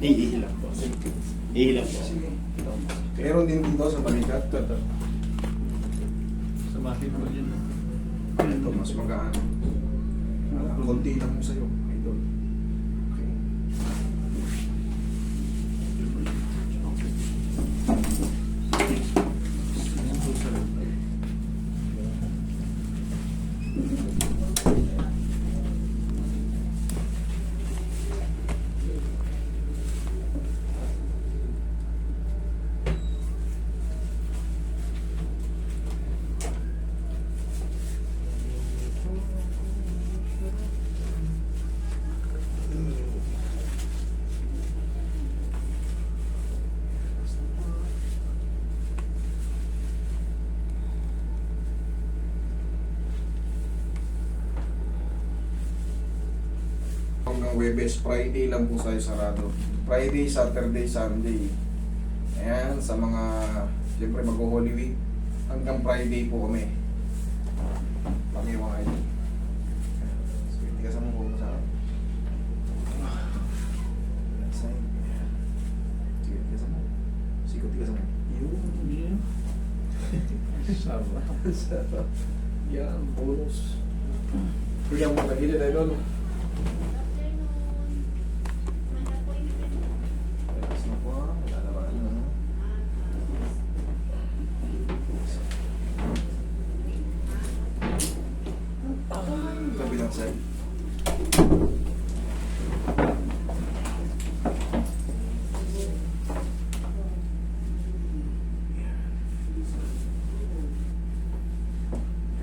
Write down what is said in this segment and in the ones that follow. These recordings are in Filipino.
Iihilang po. Iihilang po. Sige. Meron din dito sa balikat. Ito. Sa matin po yun. Ito, mas magaan. Konti lang mo sa'yo, idol. Okay. Hanggang Webes, Friday lang po tayo sarado. Friday, Saturday, Sunday. Ayan, sa mga, siyempre mag-Holy Week, hanggang Friday po kami. Pangiwa kayo. Sige, tigasan mo po sa akin. Sige, tigasan mo. Sige, tigasan mo. Yun. Sarap. Sarap. Yan, bonus. Bigyan mo tagilid ay lolo. Relax na po ha. Lalaban na. Kabilang side.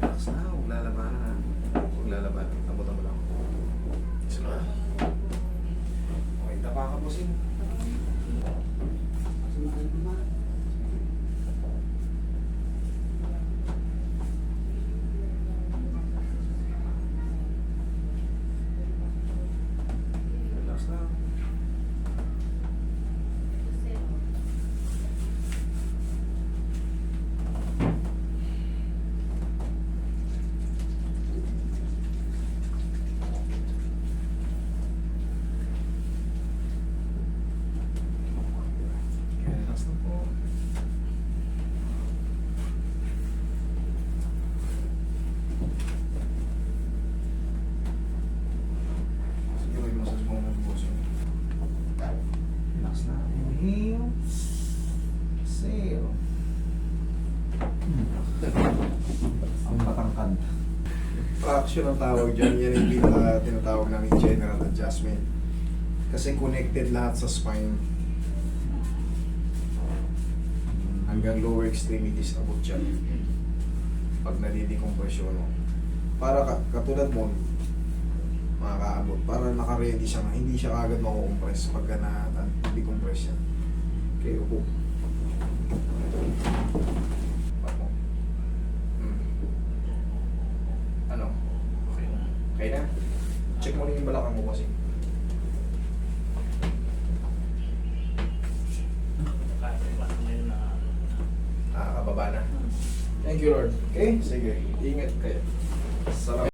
Relax na, huwag lalaban ha. Huwag lalaban, tabutan mo lang. Isa na. Okay, tapa ka po sin. Relax na. Relax na po. Sige, may massage mo ng puso. Relax na. Inhale. Exhale. Ang patangkad. Traction ang tawag dyan. Yan yung tinatawag namin general adjustment. Kasi connected lahat sa spine. Hanggang lower extremities abot dyan. Pag nadidecompression mo. Para katulad mo, makakaabot. Para naka-ready siya na. Hindi siya agad makukompress pagka na-decompress siya. Okay, upo. Pat mo. Ano? Okay na. Okay na? Check mo rin yung balakang mo kasi. Nakakababa na. Thank you, Lord. Okay? Sige. Ingat kayo. Salamat.